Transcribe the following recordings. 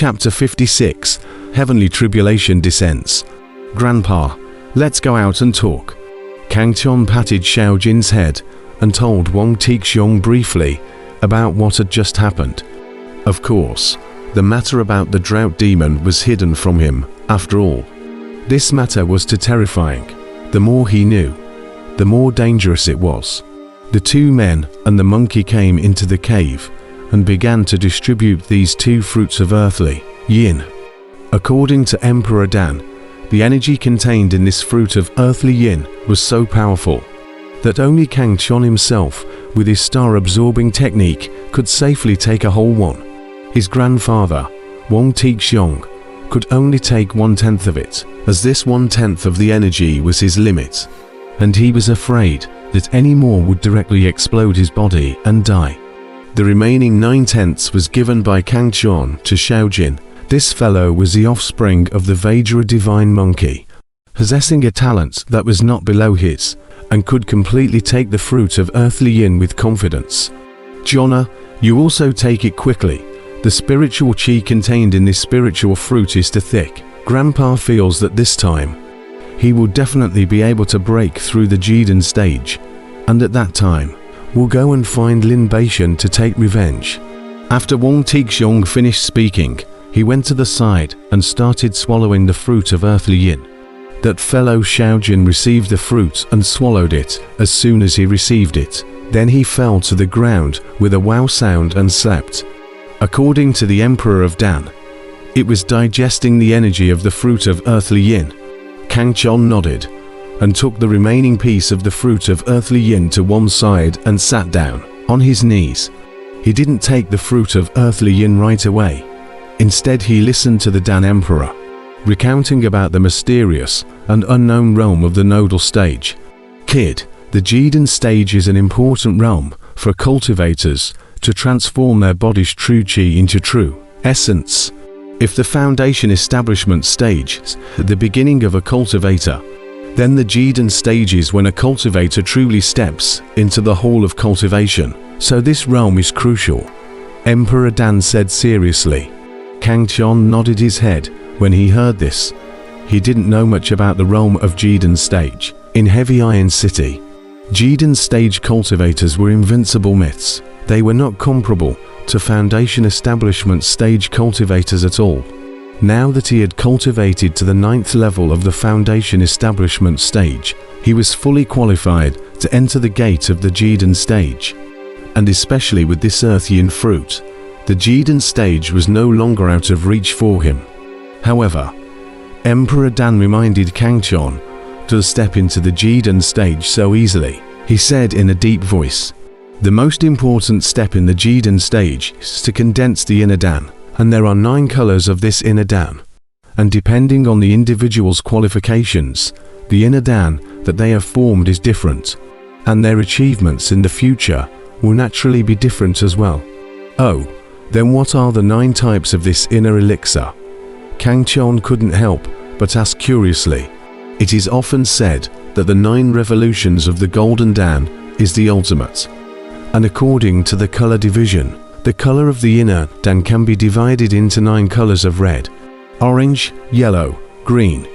Chapter 56, Heavenly Tribulation Descends. Grandpa, let's go out and talk. Kang Chon patted Xiao Jin's head and told Wang Tixiong briefly about what had just happened. Of course, the matter about the drought demon was hidden from him, after all. This matter was too terrifying. The more he knew, the more dangerous it was. The two men and the monkey came into the cave and began to distribute these two fruits of earthly yin. According to Emperor Dan, the energy contained in this fruit of earthly yin was so powerful that only Kang Chon himself, with his star-absorbing technique, could safely take a whole one. His grandfather, Wang Tixiong, could only take 1/10 of it, as this 1/10 of the energy was his limit, and he was afraid that any more would directly explode his body and die. The remaining 9/10 was given by Kang Chon to Xiao Jin. This fellow was the offspring of the Vajra divine monkey, possessing a talent that was not below his, and could completely take the fruit of earthly yin with confidence. Jonna, you also take it quickly. The spiritual chi contained in this spiritual fruit is too thick. Grandpa feels that this time, he will definitely be able to break through the Jiden stage, and at that time, we'll go and find Lin Beishan to take revenge. After Wang Tixiong finished speaking, he went to the side and started swallowing the fruit of earthly yin. That fellow Xiao Jin received the fruit and swallowed it as soon as he received it. Then he fell to the ground with a wow sound and slept. According to the Emperor of Dan, it was digesting the energy of the fruit of earthly yin. Kang Chon nodded and took the remaining piece of the fruit of earthly yin to one side and sat down on his knees. He didn't take the fruit of earthly yin right away. Instead, he listened to the Dan Emperor, recounting about the mysterious and unknown realm of the nodal stage. Kid, the Jiden stage is an important realm for cultivators to transform their body's true chi into true essence. If the foundation establishment stage is the beginning of a cultivator, then the Jiden stage is when a cultivator truly steps into the hall of cultivation. So this realm is crucial, Emperor Dan said seriously. Kang Chon nodded his head when he heard this. He didn't know much about the realm of Jiden stage. In Heavy Iron City, Jiden stage cultivators were invincible myths. They were not comparable to foundation establishment stage cultivators at all. Now that he had cultivated to the 9th level of the foundation establishment stage, he was fully qualified to enter the gate of the Jiden stage. And especially with this earth yin fruit, the Jiden stage was no longer out of reach for him. However, Emperor Dan reminded Kang Chon to step into the Jiden stage so easily. He said in a deep voice, "The most important step in the Jiden stage is to condense the inner Dan, and there are 9 colors of this inner Dan. And depending on the individual's qualifications, the inner Dan that they have formed is different, and their achievements in the future will naturally be different as well." Oh, then what are the 9 types of this inner elixir? Kang Chon couldn't help but ask curiously. It is often said that the 9 revolutions of the Golden Dan is the ultimate. And according to the color division, the color of the inner Dan can be divided into 9 colors of red, orange, yellow, green,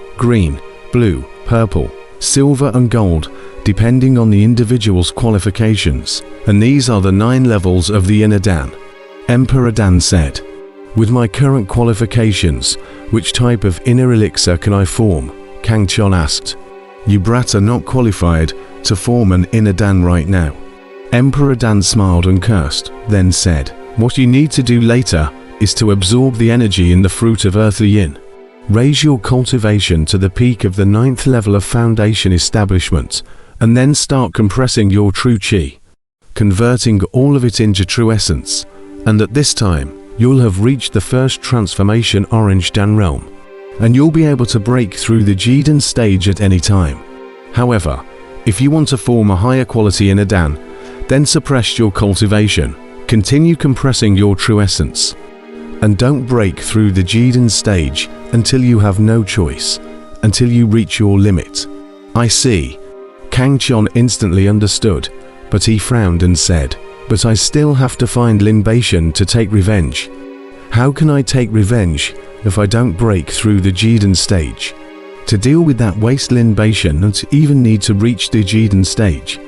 blue, purple, silver and gold, depending on the individual's qualifications. And these are the 9 levels of the inner Dan. Emperor Dan said, "With my current qualifications, which type of inner elixir can I form?" Kang Chon asked. "You brat are not qualified to form an inner Dan right now." Emperor Dan smiled and cursed, then said, "What you need to do later is to absorb the energy in the fruit of earthly yin. Raise your cultivation to the peak of the 9th level of foundation establishment, and then start compressing your true chi, converting all of it into true essence. And at this time, you'll have reached the first transformation orange Dan realm, and you'll be able to break through the Jiden stage at any time. However, if you want to form a higher quality inner Dan, then suppress your cultivation, continue compressing your true essence, and don't break through the Jiden stage until you have no choice, until you reach your limit." "I see." Kang Chon instantly understood, but he frowned and said, "But I still have to find Lin Beishan to take revenge. How can I take revenge if I don't break through the Jiden stage? To deal with that waste libation, don't even need to reach the Jiden stage.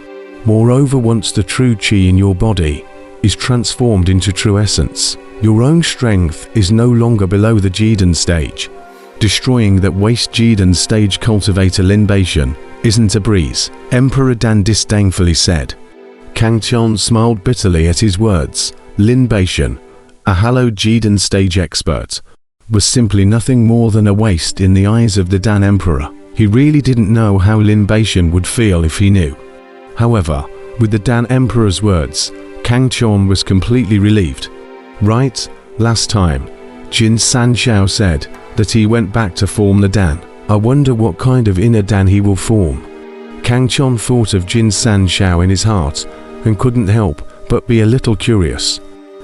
Moreover, once the true chi in your body is transformed into true essence, your own strength is no longer below the Jiden stage. Destroying that waste Jiden stage cultivator libation isn't a breeze, Emperor Dan disdainfully said. Kang Tian smiled bitterly at his words. Libation, a hallowed Jiden stage expert, was simply nothing more than a waste in the eyes of the Dan Emperor. He really didn't know how libation would feel if he knew. However, with the Dan Emperor's words, Kang Tian was completely relieved. Right, last time, Jin San Xiao said that he went back to form the Dan. I wonder what kind of inner Dan he will form. Kang Tian thought of Jin San Xiao in his heart and couldn't help but be a little curious.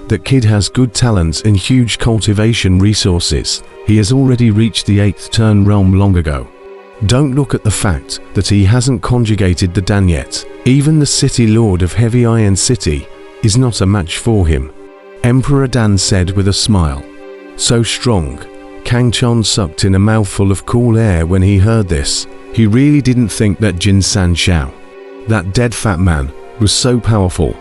That kid has good talents and huge cultivation resources. He has already reached the 8th turn realm long ago. Don't look at the fact that he hasn't conjugated the Dan yet. Even the city lord of Heavy Iron City is not a match for him. Emperor Dan said with a smile. So strong. Kang Tian sucked in a mouthful of cool air when he heard this. He really didn't think that Jin San Xiao, that dead fat man, was so powerful.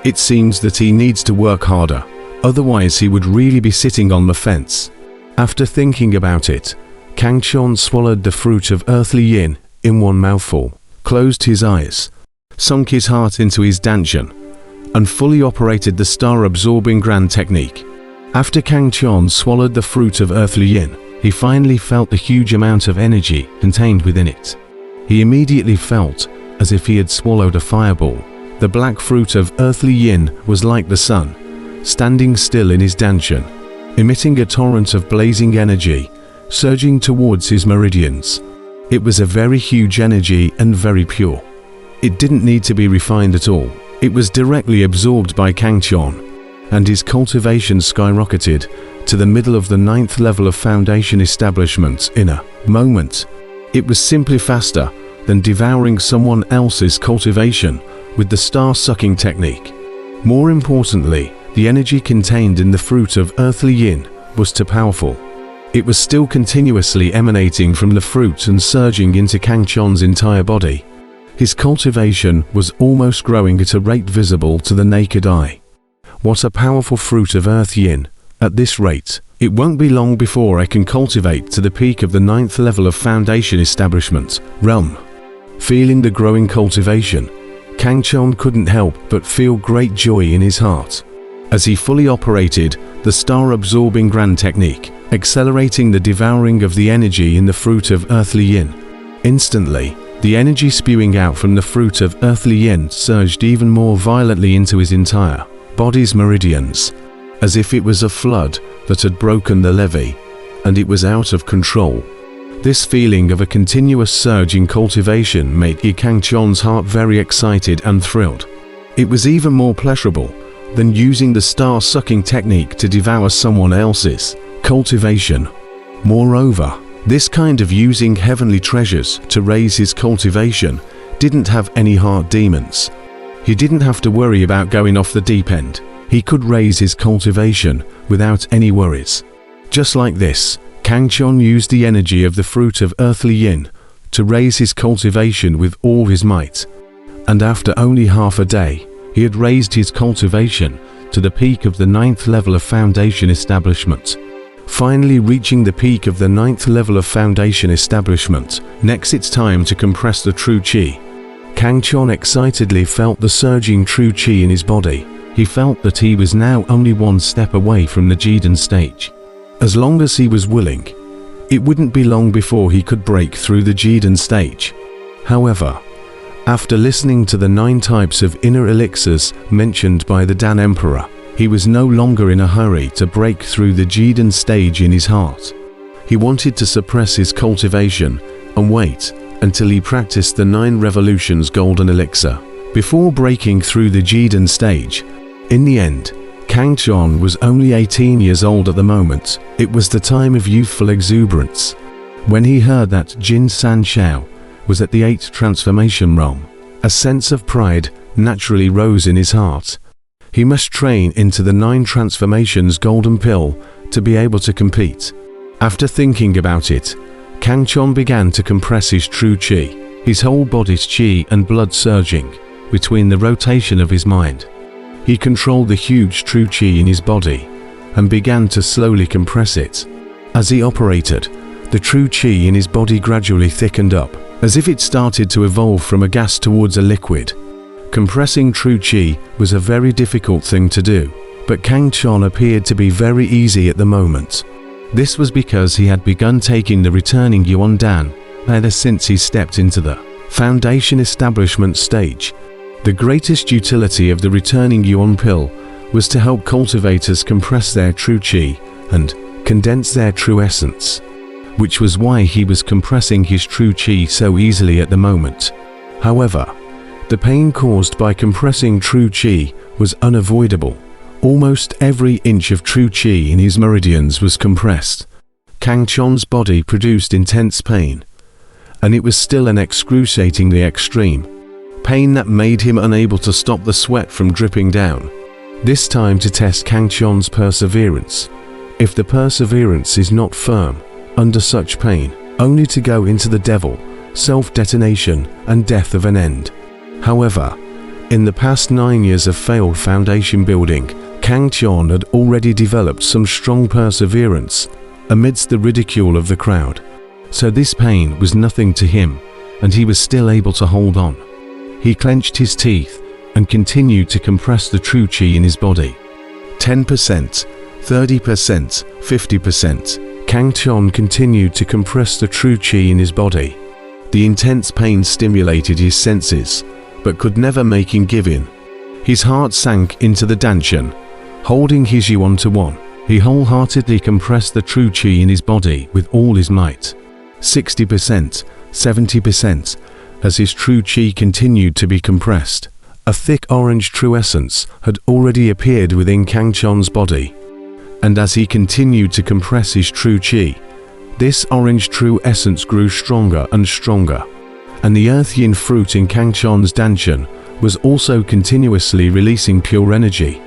It seems that he needs to work harder, otherwise he would really be sitting on the fence. After thinking about it, Kang Tian swallowed the fruit of earthly yin in one mouthful, closed his eyes, sunk his heart into his dantian, and fully operated the star-absorbing grand technique. After Kang Tian swallowed the fruit of earthly yin, he finally felt the huge amount of energy contained within it. He immediately felt as if he had swallowed a fireball. The black fruit of earthly yin was like the sun, standing still in his dantian, emitting a torrent of blazing energy, surging towards his meridians. It was a very huge energy and very pure. It didn't need to be refined at all. It was directly absorbed by Kang Tian, and his cultivation skyrocketed to the middle of the 9th level of foundation establishment in a moment. It was simply faster than devouring someone else's cultivation with the star-sucking technique. More importantly, the energy contained in the fruit of earthly yin was too powerful. It was still continuously emanating from the fruit and surging into Kang Tian's entire body. His cultivation was almost growing at a rate visible to the naked eye. What a powerful fruit of earth yin. At this rate, it won't be long before I can cultivate to the peak of the 9th level of foundation establishment realm. Feeling the growing cultivation, Kang Tian couldn't help but feel great joy in his heart. As he fully operated the star-absorbing grand technique, accelerating the devouring of the energy in the fruit of earthly yin. Instantly, the energy spewing out from the fruit of earthly yin surged even more violently into his entire body's meridians, as if it was a flood that had broken the levee, and it was out of control. This feeling of a continuous surge in cultivation made Kang Tian's heart very excited and thrilled. It was even more pleasurable than using the star-sucking technique to devour someone else's cultivation. Moreover, this kind of using heavenly treasures to raise his cultivation didn't have any heart demons. He didn't have to worry about going off the deep end. He could raise his cultivation without any worries. Just like this, Kang Tian used the energy of the fruit of earthly yin to raise his cultivation with all his might. And after only half a day, he had raised his cultivation to the peak of the 9th level of foundation establishment. Finally reaching the peak of the 9th level of foundation establishment, next it's time to compress the true chi. Kang Tian excitedly felt the surging true chi in his body. He felt that he was now only one step away from the Jiden stage. As long as he was willing, it wouldn't be long before he could break through the Jiden stage. However, after listening to the 9 types of inner elixirs mentioned by the Dan Emperor, he was no longer in a hurry to break through the Jiden stage in his heart. He wanted to suppress his cultivation and wait until he practiced the 9 revolutions golden elixir before breaking through the Jiden stage. In the end, Kang Tian was only 18 years old at the moment. It was the time of youthful exuberance. When he heard that Jin San Xiao was at the 8th transformation realm, a sense of pride naturally rose in his heart. He must train into the 9 transformations golden pill to be able to compete. After thinking about it, Kang Chon began to compress his true chi, his whole body's chi and blood surging between the rotation of his mind. He controlled the huge true chi in his body and began to slowly compress it. As he operated, the true chi in his body gradually thickened up, as if it started to evolve from a gas towards a liquid. Compressing true chi was a very difficult thing to do, but Kang Chon appeared to be very easy at the moment. This was because he had begun taking the returning Yuan Dan ever since he stepped into the foundation establishment stage. The greatest utility of the returning Yuan pill was to help cultivators compress their true chi and condense their true essence, which was why he was compressing his true chi so easily at the moment. However, the pain caused by compressing true chi was unavoidable. Almost every inch of true chi in his meridians was compressed. Kang Chon's body produced intense pain, and it was still an excruciatingly extreme pain that made him unable to stop the sweat from dripping down. This time to test Kang Chon's perseverance. If the perseverance is not firm under such pain, only to go into the devil, self-detonation and death of an end. However, in the past 9 years of failed foundation building, Kang Chon had already developed some strong perseverance amidst the ridicule of the crowd. So this pain was nothing to him, and he was still able to hold on. He clenched his teeth and continued to compress the true chi in his body. 10%, 30%, 50%. Kang Chon continued to compress the true chi in his body. The intense pain stimulated his senses, but could never make him give in. His heart sank into the danshan. Holding his yuan to one, he wholeheartedly compressed the true chi in his body with all his might. 60%, 70%, as his true chi continued to be compressed. A thick orange true essence had already appeared within Kang Chon's body. And as he continued to compress his true chi, this orange true essence grew stronger and stronger. And the earth yin fruit in Kang Chon's danshan was also continuously releasing pure energy.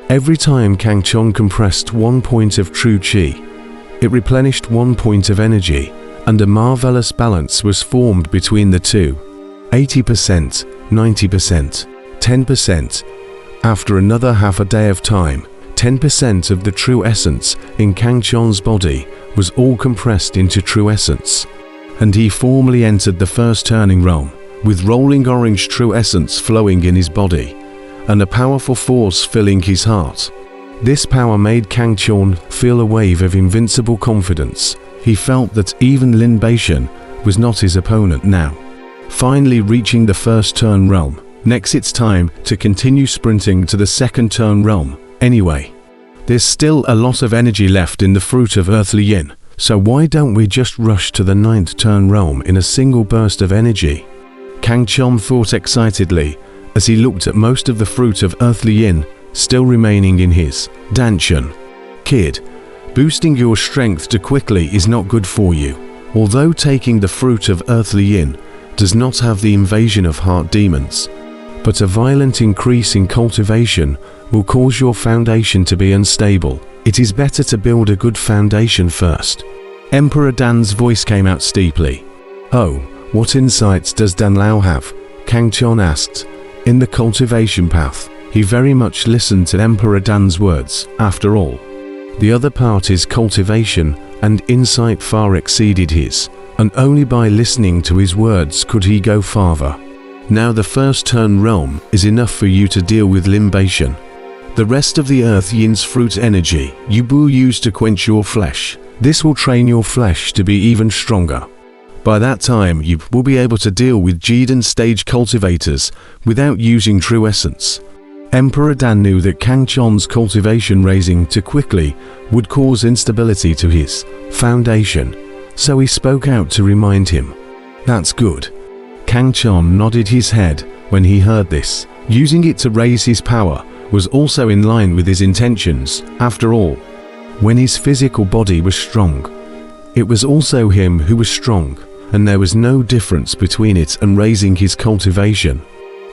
Every time Kang Chon compressed 1 point of true chi, it replenished 1 point of energy, and a marvelous balance was formed between the two. 80%, 90%, 10%. After another half a day of time, 10% of the true essence in Kang Chon's body was all compressed into true essence, and he formally entered the first turning realm, with rolling orange true essence flowing in his body, and a powerful force filling his heart. This power made Kang Chon feel a wave of invincible confidence. He felt that even Lin Beishan was not his opponent now. Finally reaching the first turn realm, next it's time to continue sprinting to the second turn realm. Anyway, there's still a lot of energy left in the fruit of earthly yin, so why don't we just rush to the 9th turn realm in a single burst of energy? Kang Chon thought excitedly as he looked at most of the fruit of earthly yin still remaining in his danshan. Kid, boosting your strength too quickly is not good for you. Although taking the fruit of earthly yin does not have the invasion of heart demons, but a violent increase in cultivation will cause your foundation to be unstable. It is better to build a good foundation first. Emperor Dan's voice came out steeply. Oh, what insights does Dan Lao have? Kang Chon asked. In the cultivation path, he very much listened to Emperor Dan's words. After all, the other party's cultivation and insight far exceeded his, and only by listening to his words could he go farther. Now the first turn realm is enough for you to deal with Lin Beishan. The rest of the earth yin's fruit energy you will use to quench your flesh. This will train your flesh to be even stronger. By that time you will be able to deal with Jidan stage cultivators without using true essence. Emperor Dan knew that Kang Chon's cultivation raising too quickly would cause instability to his foundation, so he spoke out to remind him. That's good. Kang Chon nodded his head when he heard this. Using it to raise his power was also in line with his intentions. After all, when his physical body was strong, it was also him who was strong, and there was no difference between it and raising his cultivation.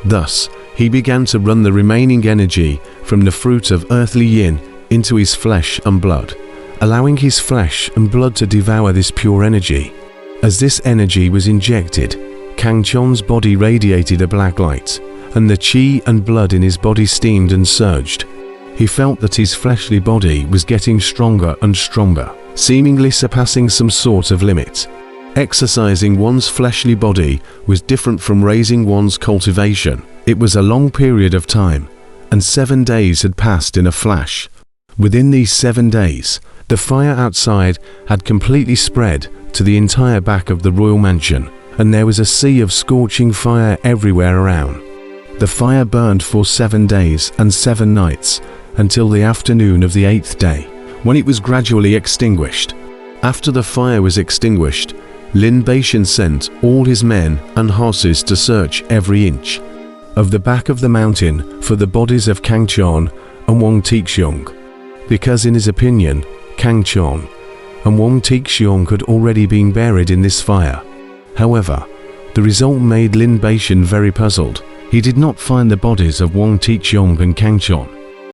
Thus, he began to run the remaining energy from the fruit of earthly yin into his flesh and blood, allowing his flesh and blood to devour this pure energy. As this energy was injected, Kang Chon's body radiated a black light, and the chi and blood in his body steamed and surged. He felt that his fleshly body was getting stronger and stronger, seemingly surpassing some sort of limit. Exercising one's fleshly body was different from raising one's cultivation. It was a long period of time, and 7 days had passed in a flash. Within these 7 days, the fire outside had completely spread to the entire back of the royal mansion, and there was a sea of scorching fire everywhere around. The fire burned for 7 days and 7 nights, until the afternoon of the 8th day, when it was gradually extinguished. After the fire was extinguished, Lin Beishan sent all his men and horses to search every inch of the back of the mountain for the bodies of Kang Chon and Wang Tixiong, because in his opinion, Kang Chon and Wang Tixiong had already been buried in this fire. However, the result made Lin Beishan very puzzled. He did not find the bodies of Wang Tixiong and Kang Chon.